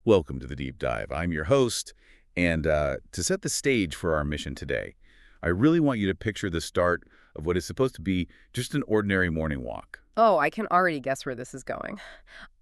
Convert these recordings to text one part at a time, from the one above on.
Welcome to the Deep Dive. I'm your host, and to set the stage for our mission today, I really want you to picture the start of what is supposed to be just an ordinary morning walk. Oh, I can already guess where this is going.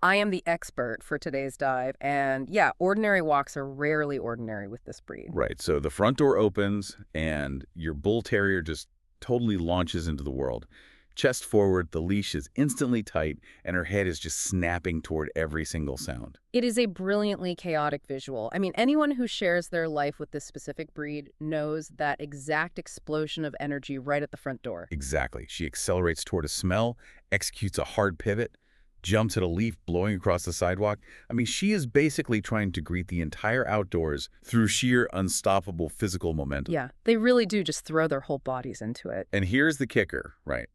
I am the expert for today's dive, and yeah, ordinary walks are rarely ordinary with this breed. Right, so the front door opens, and your bull terrier just totally launches into the world. Chest forward, the leash is instantly tight, and her head is just snapping toward every single sound. It is a brilliantly chaotic visual. I mean, anyone who shares their life with this specific breed knows that exact explosion of energy right at the front door. Exactly. She accelerates toward a smell, executes a hard pivot, jumps at a leaf blowing across the sidewalk. I mean, she is basically trying to greet the entire outdoors through sheer unstoppable physical momentum. Yeah, they really do just throw their whole bodies into it. And here's the kicker, right?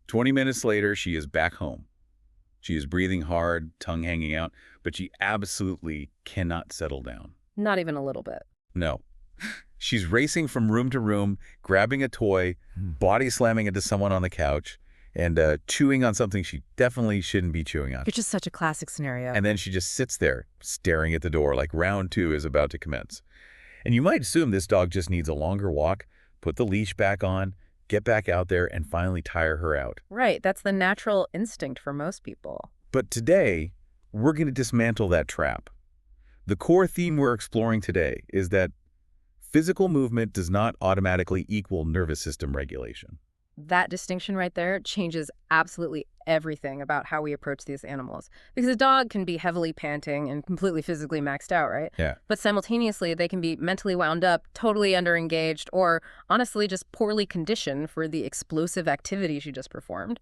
20 minutes later, she is back home. She is breathing hard, tongue hanging out, but she absolutely cannot settle down. Not even a little bit. No. She's racing from room to room, grabbing a toy, body slamming into someone on the couch, and chewing on something she definitely shouldn't be chewing on. It's just such a classic scenario. And then she just sits there, staring at the door like round two is about to commence. And you might assume this dog just needs a longer walk, put the leash back on, get back out there, and finally tire her out. Right, that's the natural instinct for most people. But today, we're going to dismantle that trap. The core theme we're exploring today is that physical movement does not automatically equal nervous system regulation. That distinction right there changes absolutely everything about how we approach these animals. Because a dog can be heavily panting and completely physically maxed out, right? Yeah. But simultaneously, they can be mentally wound up, totally underengaged, or honestly just poorly conditioned for the explosive activity she just performed.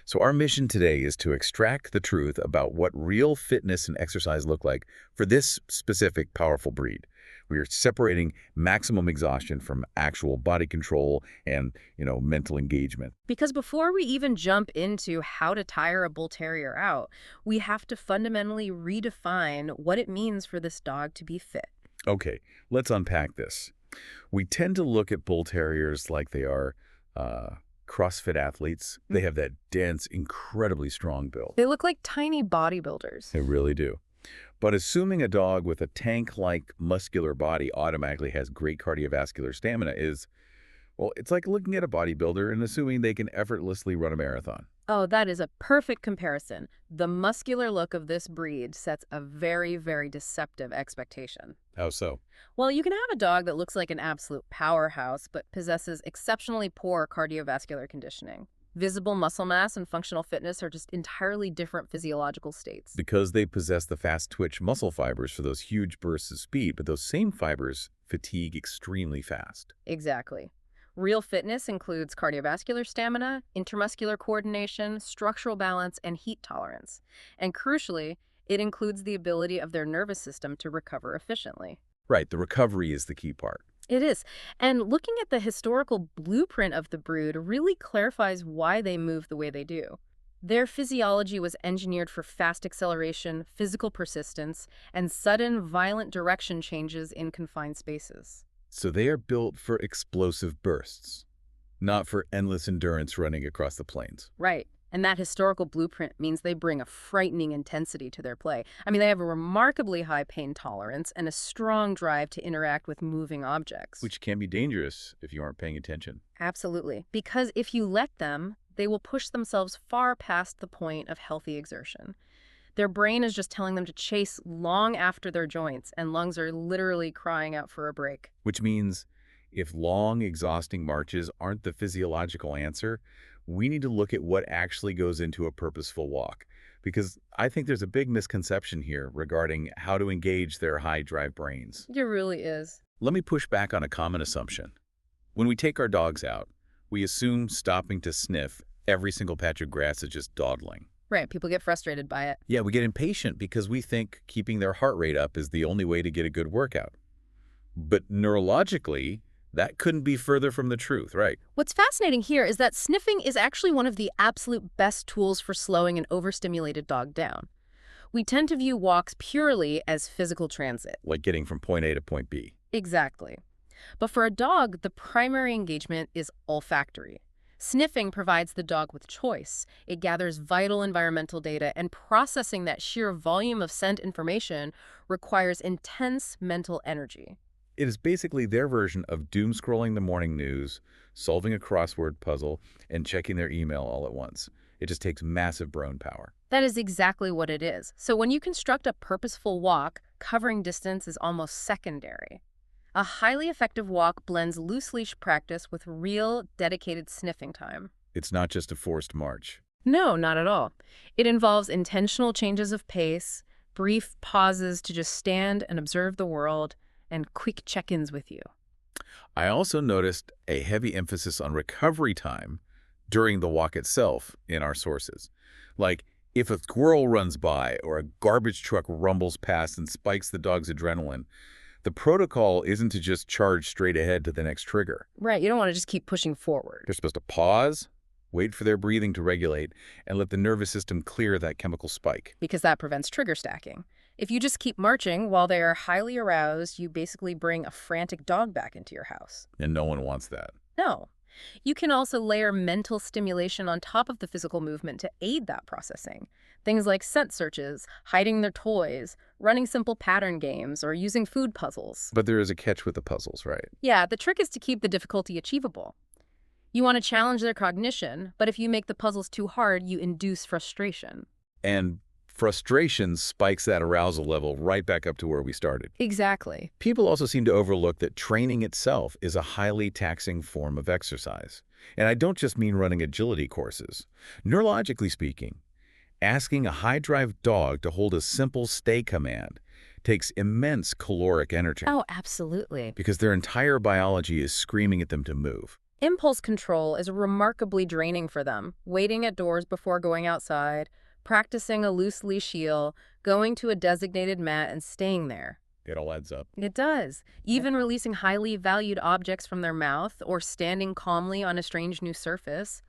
So our mission today is to extract the truth about what real fitness and exercise look like for this specific powerful breed. We are separating maximum exhaustion from actual body control and, mental engagement. Because before we even jump into how to tire a bull terrier out, we have to fundamentally redefine what it means for this dog to be fit. Okay, let's unpack this. We tend to look at bull terriers like they are CrossFit athletes. They have that dense, incredibly strong build. They look like tiny bodybuilders. They really do. But assuming a dog with a tank-like muscular body automatically has great cardiovascular stamina is, well, it's like looking at a bodybuilder and assuming they can effortlessly run a marathon. Oh, that is a perfect comparison. The muscular look of this breed sets a very, very deceptive expectation. How so? Well, you can have a dog that looks like an absolute powerhouse, but possesses exceptionally poor cardiovascular conditioning. Visible muscle mass and functional fitness are just entirely different physiological states. Because they possess the fast-twitch muscle fibers for those huge bursts of speed, but those same fibers fatigue extremely fast. Exactly. Real fitness includes cardiovascular stamina, intermuscular coordination, structural balance, and heat tolerance. And crucially, it includes the ability of their nervous system to recover efficiently. Right, the recovery is the key part. It is. And looking at the historical blueprint of the brood really clarifies why they move the way they do. Their physiology was engineered for fast acceleration, physical persistence, and sudden, violent direction changes in confined spaces. So they are built for explosive bursts, not for endless endurance running across the plains. Right. And that historical blueprint means they bring a frightening intensity to their play. I mean, they have a remarkably high pain tolerance and a strong drive to interact with moving objects. Which can be dangerous if you aren't paying attention. Absolutely. Because if you let them, they will push themselves far past the point of healthy exertion. Their brain is just telling them to chase long after their joints, and lungs are literally crying out for a break. Which means if long, exhausting marches aren't the physiological answer, we need to look at what actually goes into a purposeful walk. Because I think there's a big misconception here regarding how to engage their high-drive brains. It really is. Let me push back on a common assumption. When we take our dogs out, we assume stopping to sniff every single patch of grass is just dawdling. Right, people get frustrated by it. Yeah, we get impatient because we think keeping their heart rate up is the only way to get a good workout. But neurologically, that couldn't be further from the truth, right? What's fascinating here is that sniffing is actually one of the absolute best tools for slowing an overstimulated dog down. We tend to view walks purely as physical transit. Like getting from point A to point B. Exactly. But for a dog, the primary engagement is olfactory. Sniffing provides the dog with choice. It gathers vital environmental data, and processing that sheer volume of scent information requires intense mental energy. It is basically their version of doom scrolling the morning news, solving a crossword puzzle, and checking their email all at once. It just takes massive brain power. That is exactly what it is. So when you construct a purposeful walk, covering distance is almost secondary. A highly effective walk blends loose leash practice with real, dedicated sniffing time. It's not just a forced march. No, not at all. It involves intentional changes of pace, brief pauses to just stand and observe the world, and quick check-ins with you. I also noticed a heavy emphasis on recovery time during the walk itself in our sources. Like, if a squirrel runs by or a garbage truck rumbles past and spikes the dog's adrenaline, the protocol isn't to just charge straight ahead to the next trigger. Right, you don't want to just keep pushing forward. They're supposed to pause, wait for their breathing to regulate, and let the nervous system clear that chemical spike. Because that prevents trigger stacking. If you just keep marching while they are highly aroused, you basically bring a frantic dog back into your house. And no one wants that. No. You can also layer mental stimulation on top of the physical movement to aid that processing. Things like scent searches, hiding their toys, running simple pattern games, or using food puzzles. But there is a catch with the puzzles, right? Yeah, the trick is to keep the difficulty achievable. You want to challenge their cognition, but if you make the puzzles too hard, you induce frustration. And frustration spikes that arousal level right back up to where we started. Exactly. People also seem to overlook that training itself is a highly taxing form of exercise. And I don't just mean running agility courses. Neurologically speaking, asking a high-drive dog to hold a simple stay command takes immense caloric energy. Oh, absolutely. Because their entire biology is screaming at them to move. Impulse control is remarkably draining for them. Waiting at doors before going outside, practicing a loose leash heel, going to a designated mat and staying there. It all adds up. It does. Even releasing highly valued objects from their mouth or standing calmly on a strange new surface.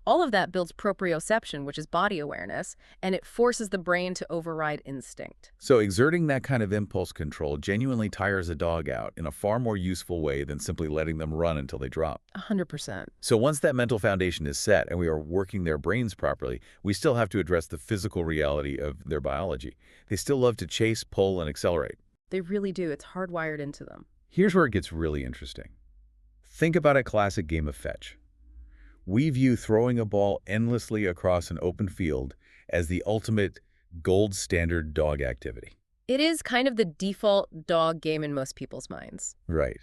All of that builds proprioception, which is body awareness, and it forces the brain to override instinct. So exerting that kind of impulse control genuinely tires a dog out in a far more useful way than simply letting them run until they drop. 100%. So once that mental foundation is set and we are working their brains properly, we still have to address the physical reality of their biology. They still love to chase, pull, and accelerate. They really do. It's hardwired into them. Here's where it gets really interesting. Think about a classic game of fetch. We view throwing a ball endlessly across an open field as the ultimate gold standard dog activity. It is kind of the default dog game in most people's minds. Right.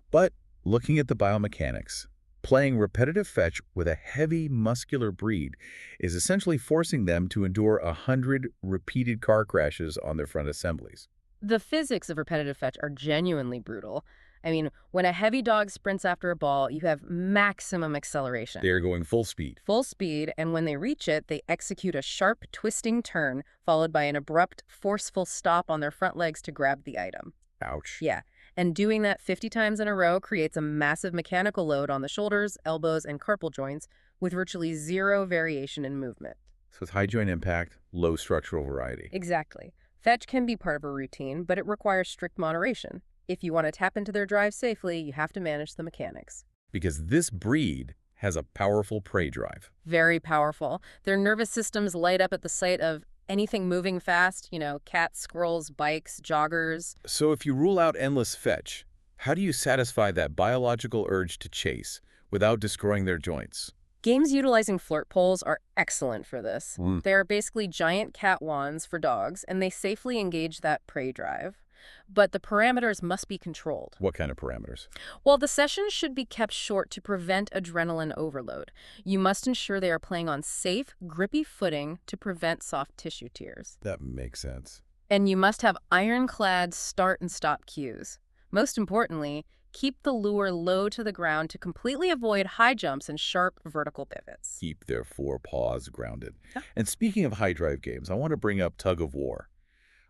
But looking at the biomechanics, playing repetitive fetch with a heavy muscular breed is essentially forcing them to endure 100 repeated car crashes on their front assemblies. The physics of repetitive fetch are genuinely brutal. I mean, when a heavy dog sprints after a ball, you have maximum acceleration. They are going full speed. Full speed, and when they reach it, they execute a sharp, twisting turn, followed by an abrupt, forceful stop on their front legs to grab the item. Ouch. Yeah, and doing that 50 times in a row creates a massive mechanical load on the shoulders, elbows, and carpal joints with virtually zero variation in movement. So it's high joint impact, low structural variety. Exactly. Fetch can be part of a routine, but it requires strict moderation. If you want to tap into their drive safely, you have to manage the mechanics. Because this breed has a powerful prey drive. Very powerful. Their nervous systems light up at the sight of anything moving fast, cats, squirrels, bikes, joggers. So if you rule out endless fetch, how do you satisfy that biological urge to chase without destroying their joints? Games utilizing flirt poles are excellent for this. Mm. They are basically giant cat wands for dogs, and they safely engage that prey drive. But the parameters must be controlled. What kind of parameters? Well, the sessions should be kept short to prevent adrenaline overload. You must ensure they are playing on safe, grippy footing to prevent soft tissue tears. That makes sense. And you must have ironclad start and stop cues. Most importantly, keep the lure low to the ground to completely avoid high jumps and sharp vertical pivots. Keep their forepaws grounded. Yeah. And speaking of high drive games, I want to bring up tug of war.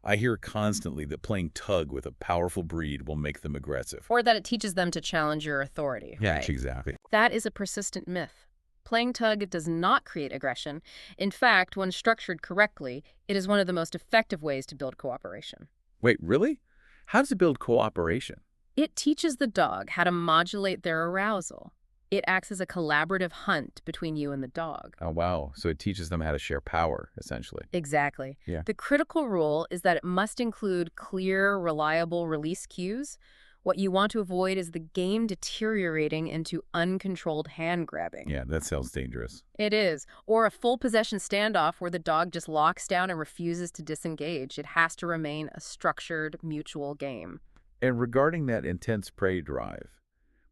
I hear constantly that playing tug with a powerful breed will make them aggressive. Or that it teaches them to challenge your authority. Yeah, right? exactly. That is a persistent myth. Playing tug does not create aggression. In fact, when structured correctly, it is one of the most effective ways to build cooperation. Wait, really? How does it build cooperation? It teaches the dog how to modulate their arousal. It acts as a collaborative hunt between you and the dog. Oh, wow. So it teaches them how to share power, essentially. Exactly. Yeah. The critical rule is that it must include clear, reliable release cues. What you want to avoid is the game deteriorating into uncontrolled hand grabbing. Yeah, that sounds dangerous. It is. Or a full possession standoff where the dog just locks down and refuses to disengage. It has to remain a structured, mutual game. And regarding that intense prey drive,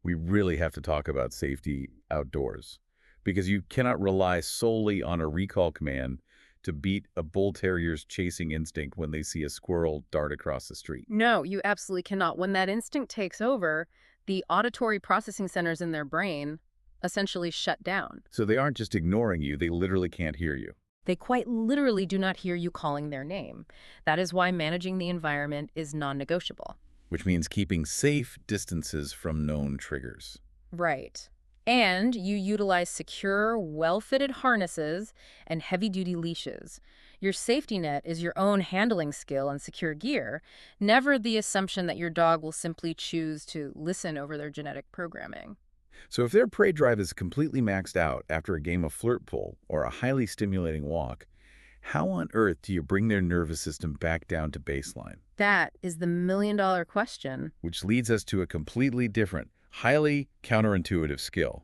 we really have to talk about safety outdoors, because you cannot rely solely on a recall command to beat a bull terrier's chasing instinct when they see a squirrel dart across the street. No, you absolutely cannot. When that instinct takes over, the auditory processing centers in their brain essentially shut down. So they aren't just ignoring you, they literally can't hear you. They quite literally do not hear you calling their name. That is why managing the environment is non-negotiable. Which means keeping safe distances from known triggers. Right. And you utilize secure, well-fitted harnesses and heavy-duty leashes. Your safety net is your own handling skill and secure gear, never the assumption that your dog will simply choose to listen over their genetic programming. So if their prey drive is completely maxed out after a game of flirt pull or a highly stimulating walk, how on earth do you bring their nervous system back down to baseline? That is the million-dollar question. Which leads us to a completely different, highly counterintuitive skill.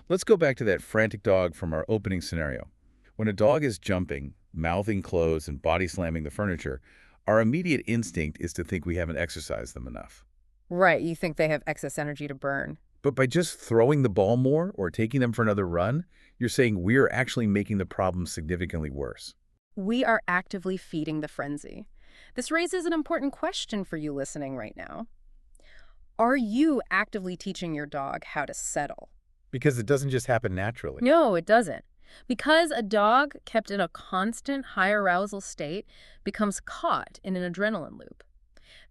Let's go back to that frantic dog from our opening scenario. When a dog is jumping, mouthing closed, and body slamming the furniture, our immediate instinct is to think we haven't exercised them enough. Right, you think they have excess energy to burn. But by just throwing the ball more or taking them for another run, you're saying we're actually making the problem significantly worse. We are actively feeding the frenzy. This raises an important question for you listening right now. Are you actively teaching your dog how to settle? Because it doesn't just happen naturally. No, it doesn't. Because a dog kept in a constant high arousal state becomes caught in an adrenaline loop.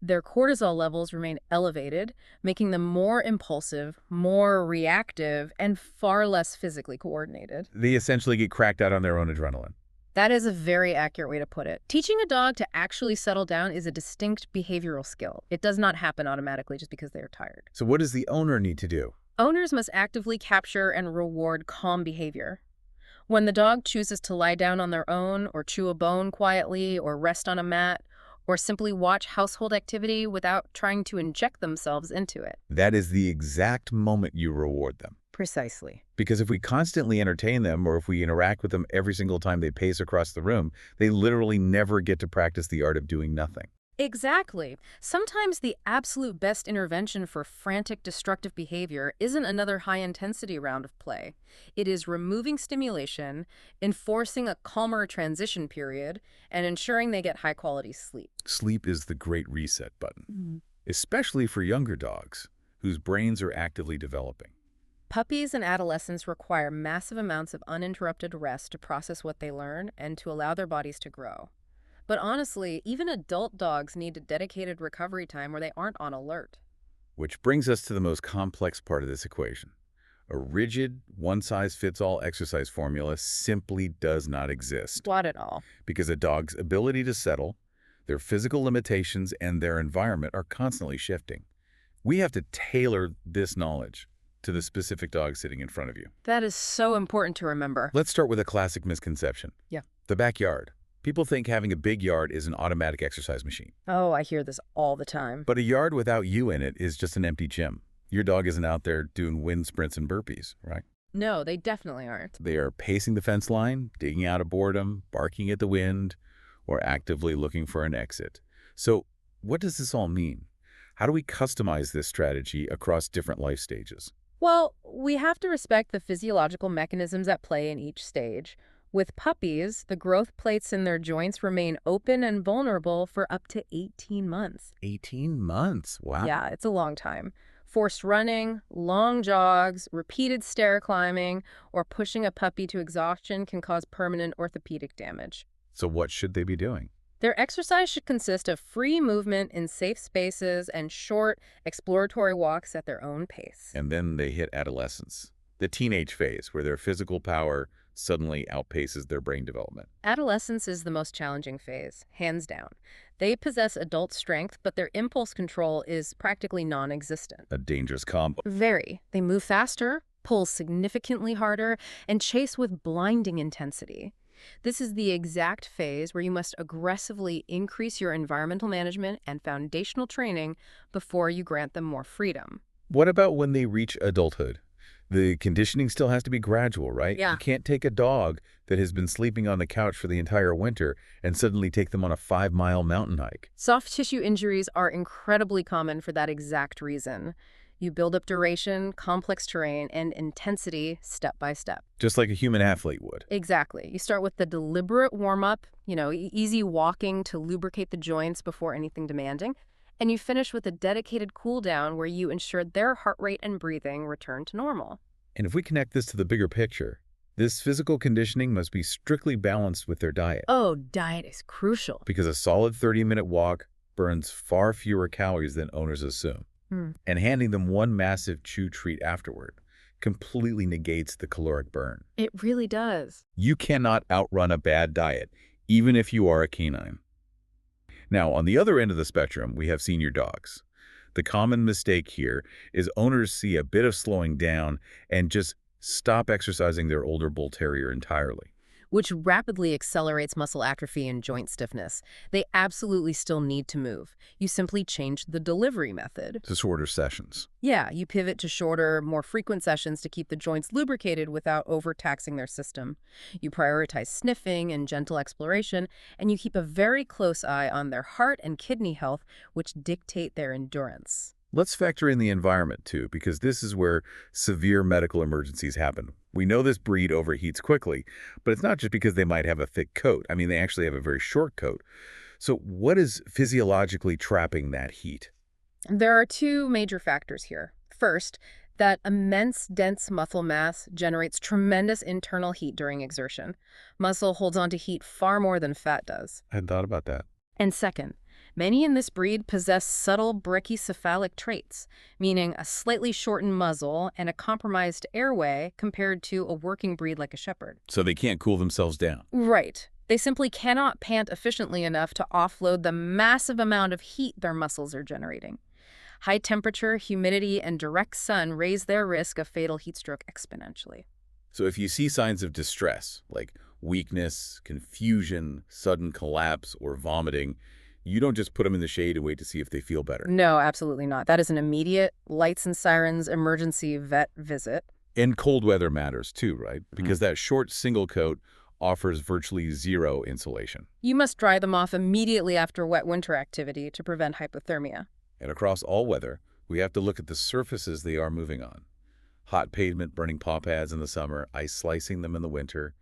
Their cortisol levels remain elevated, making them more impulsive, more reactive, and far less physically coordinated. They essentially get cracked out on their own adrenaline. That is a very accurate way to put it. Teaching a dog to actually settle down is a distinct behavioral skill. It does not happen automatically just because they are tired. So what does the owner need to do? Owners must actively capture and reward calm behavior. When the dog chooses to lie down on their own, or chew a bone quietly, or rest on a mat, or simply watch household activity without trying to inject themselves into it. That is the exact moment you reward them. Precisely. Because if we constantly entertain them, or if we interact with them every single time they pace across the room, they literally never get to practice the art of doing nothing. Exactly. Sometimes the absolute best intervention for frantic, destructive behavior isn't another high-intensity round of play. It is removing stimulation, enforcing a calmer transition period, and ensuring they get high-quality sleep. Sleep is the great reset button, especially for younger dogs whose brains are actively developing. Puppies and adolescents require massive amounts of uninterrupted rest to process what they learn and to allow their bodies to grow. But honestly, even adult dogs need a dedicated recovery time where they aren't on alert. Which brings us to the most complex part of this equation. A rigid, one-size-fits-all exercise formula simply does not exist. Not at all. Because a dog's ability to settle, their physical limitations, and their environment are constantly shifting. We have to tailor this knowledge to the specific dog sitting in front of you. That is so important to remember. Let's start with a classic misconception. Yeah. The backyard. People think having a big yard is an automatic exercise machine. Oh, I hear this all the time. But a yard without you in it is just an empty gym. Your dog isn't out there doing wind sprints and burpees, right? No, they definitely aren't. They are pacing the fence line, digging out of boredom, barking at the wind, or actively looking for an exit. So what does this all mean? How do we customize this strategy across different life stages? Well, we have to respect the physiological mechanisms at play in each stage. With puppies, the growth plates in their joints remain open and vulnerable for up to 18 months. 18 months? Wow. Yeah, it's a long time. Forced running, long jogs, repeated stair climbing, or pushing a puppy to exhaustion can cause permanent orthopedic damage. So what should they be doing? Their exercise should consist of free movement in safe spaces and short, exploratory walks at their own pace. And then they hit adolescence, the teenage phase where their physical power suddenly outpaces their brain development. Adolescence is the most challenging phase, hands down. They possess adult strength, but their impulse control is practically non-existent. A dangerous combo. Very. They move faster, pull significantly harder, and chase with blinding intensity. This is the exact phase where you must aggressively increase your environmental management and foundational training before you grant them more freedom. What about when they reach adulthood? The conditioning still has to be gradual, right? Yeah. You can't take a dog that has been sleeping on the couch for the entire winter and suddenly take them on a 5-mile mountain hike. Soft tissue injuries are incredibly common for that exact reason. You build up duration, complex terrain, and intensity step by step. Just like a human athlete would. Exactly. You start with the deliberate warm-up, easy walking to lubricate the joints before anything demanding, and you finish with a dedicated cool down where you ensure their heart rate and breathing return to normal. And if we connect this to the bigger picture, this physical conditioning must be strictly balanced with their diet. Oh, diet is crucial. Because a solid 30-minute walk burns far fewer calories than owners assume. And handing them one massive chew treat afterward completely negates the caloric burn. It really does. You cannot outrun a bad diet, even if you are a canine. Now, on the other end of the spectrum, we have senior dogs. The common mistake here is owners see a bit of slowing down and just stop exercising their older Bull Terrier entirely. Which rapidly accelerates muscle atrophy and joint stiffness. They absolutely still need to move. You simply change the delivery method. To shorter sessions. Yeah, you pivot to shorter, more frequent sessions to keep the joints lubricated without overtaxing their system. You prioritize sniffing and gentle exploration, and you keep a very close eye on their heart and kidney health, which dictate their endurance. Let's factor in the environment, too, because this is where severe medical emergencies happen. We know this breed overheats quickly, but it's not just because they might have a thick coat. I mean, they actually have a very short coat. So what is physiologically trapping that heat? There are two major factors here. First, that immense, dense muscle mass generates tremendous internal heat during exertion. Muscle holds on to heat far more than fat does. I hadn't thought about that. And second, many in this breed possess subtle brachycephalic traits, meaning a slightly shortened muzzle and a compromised airway compared to a working breed like a shepherd. So they can't cool themselves down. Right. They simply cannot pant efficiently enough to offload the massive amount of heat their muscles are generating. High temperature, humidity, and direct sun raise their risk of fatal heat stroke exponentially. So if you see signs of distress, like weakness, confusion, sudden collapse, or vomiting, you don't just put them in the shade and wait to see if they feel better. No, absolutely not. That is an immediate lights and sirens emergency vet visit. And cold weather matters too, right? Because that short single coat offers virtually zero insulation. You must dry them off immediately after wet winter activity to prevent hypothermia. And across all weather, we have to look at the surfaces they are moving on. Hot pavement burning paw pads in the summer, ice slicing them in the winter.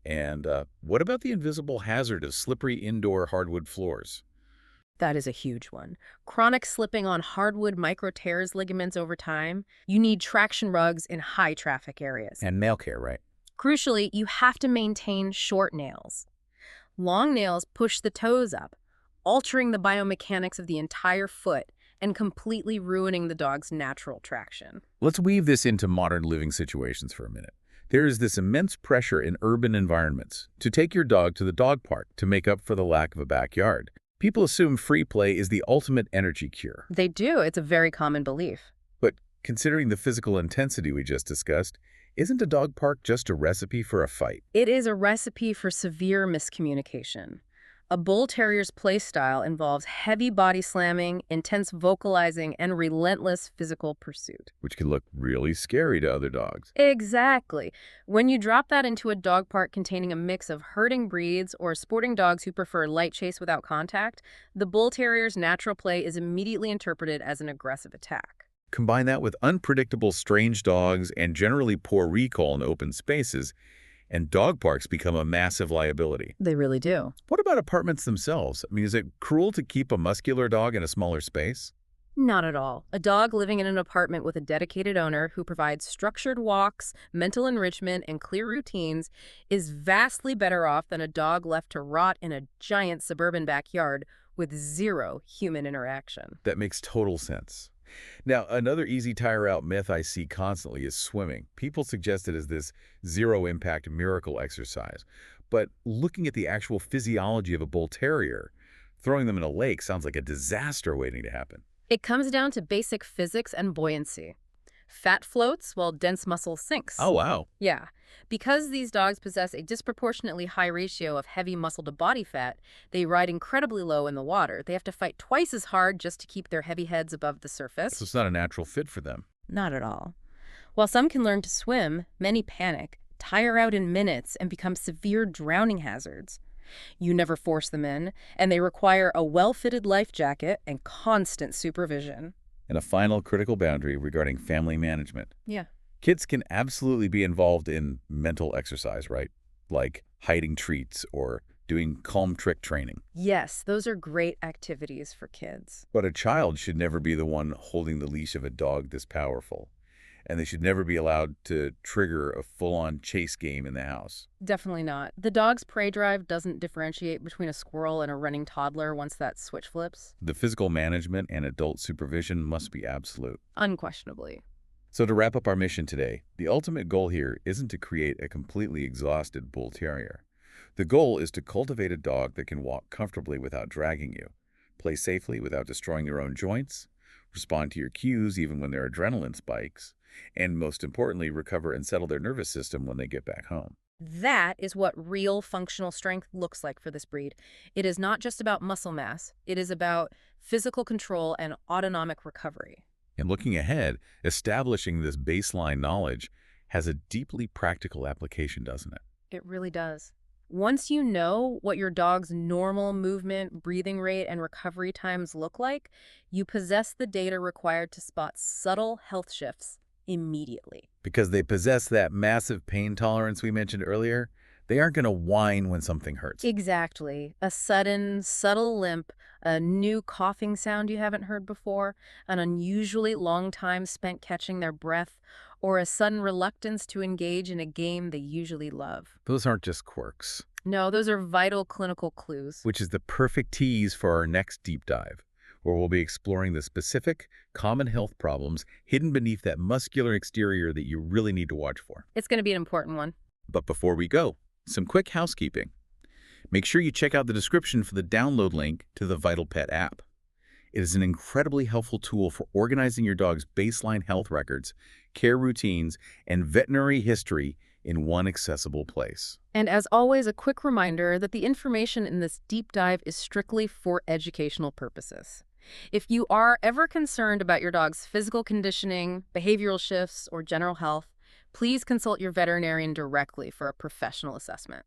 And what about the invisible hazard of slippery indoor hardwood floors? That is a huge one. Chronic slipping on hardwood micro-tears ligaments over time. You need traction rugs in high-traffic areas. And nail care, right? Crucially, you have to maintain short nails. Long nails push the toes up, altering the biomechanics of the entire foot and completely ruining the dog's natural traction. Let's weave this into modern living situations for a minute. There is this immense pressure in urban environments to take your dog to the dog park to make up for the lack of a backyard. People assume free play is the ultimate energy cure. They do. It's a very common belief. But considering the physical intensity we just discussed, isn't a dog park just a recipe for a fight? It is a recipe for severe miscommunication. A Bull Terrier's play style involves heavy body slamming, intense vocalizing, and relentless physical pursuit. Which can look really scary to other dogs. Exactly. When you drop that into a dog park containing a mix of herding breeds or sporting dogs who prefer light chase without contact, the Bull Terrier's natural play is immediately interpreted as an aggressive attack. Combine that with unpredictable strange dogs and generally poor recall in open spaces, and dog parks become a massive liability. They really do. What about apartments themselves? I mean, is it cruel to keep a muscular dog in a smaller space? Not at all. A dog living in an apartment with a dedicated owner who provides structured walks, mental enrichment, and clear routines is vastly better off than a dog left to rot in a giant suburban backyard with zero human interaction. That makes total sense. Now, another easy tire-out myth I see constantly is swimming. People suggest it as this zero-impact miracle exercise. But looking at the actual physiology of a Bull Terrier, throwing them in a lake sounds like a disaster waiting to happen. It comes down to basic physics and buoyancy. Fat floats while dense muscle sinks. Oh, wow. Yeah. Because these dogs possess a disproportionately high ratio of heavy muscle to body fat, they ride incredibly low in the water. They have to fight twice as hard just to keep their heavy heads above the So surface. it's not a natural fit for them. Not at all. While some can learn to swim, many panic, tire out in minutes, and become severe drowning hazards. You never force them in, and they require a well-fitted life jacket and constant supervision. And a final critical boundary regarding family management. Yeah. Kids can absolutely be involved in mental exercise, right? Like hiding treats or doing calm trick training. Yes, those are great activities for kids. But a child should never be the one holding the leash of a dog this powerful. And they should never be allowed to trigger a full-on chase game in the house. Definitely not. The dog's prey drive doesn't differentiate between a squirrel and a running toddler once that switch flips. The physical management and adult supervision must be absolute. Unquestionably. So to wrap up our mission today, the ultimate goal here isn't to create a completely exhausted bull terrier. The goal is to cultivate a dog that can walk comfortably without dragging you, play safely without destroying their own joints, respond to your cues even when their adrenaline spikes, and most importantly, recover and settle their nervous system when they get back home. That is what real functional strength looks like for this breed. It is not just about muscle mass. It is about physical control and autonomic recovery. And looking ahead, establishing this baseline knowledge has a deeply practical application, doesn't it? It really does. Once you know what your dog's normal movement, breathing rate, and recovery times look like, you possess the data required to spot subtle health shifts immediately. Because they possess that massive pain tolerance we mentioned earlier, they aren't going to whine when something hurts. Exactly. A sudden, subtle limp, a new coughing sound you haven't heard before, an unusually long time spent catching their breath, or a sudden reluctance to engage in a game they usually love. Those aren't just quirks. No, those are vital clinical clues. Which is the perfect tease for our next deep dive, where we'll be exploring the specific, common health problems hidden beneath that muscular exterior that you really need to watch for. It's going to be an important one. But before we go, some quick housekeeping. Make sure you check out the description for the download link to the Vital Pet app. It is an incredibly helpful tool for organizing your dog's baseline health records, care routines, and veterinary history in one accessible place. And as always, a quick reminder that the information in this deep dive is strictly for educational purposes. If you are ever concerned about your dog's physical conditioning, behavioral shifts, or general health, please consult your veterinarian directly for a professional assessment.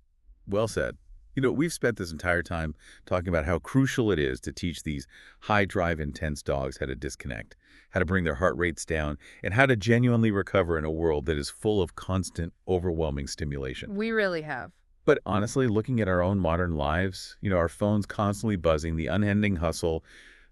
Well said. You know, we've spent this entire time talking about how crucial it is to teach these high-drive, intense dogs how to disconnect, how to bring their heart rates down, and how to genuinely recover in a world that is full of constant, overwhelming stimulation. We really have. But honestly, looking at our own modern lives, our phones constantly buzzing, the unending hustle,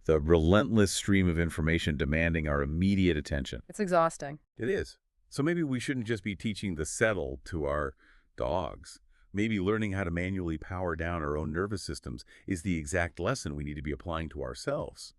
the relentless stream of information demanding our immediate attention. It's exhausting. It is. So maybe we shouldn't just be teaching the settle to our dogs. Maybe learning how to manually power down our own nervous systems is the exact lesson we need to be applying to ourselves.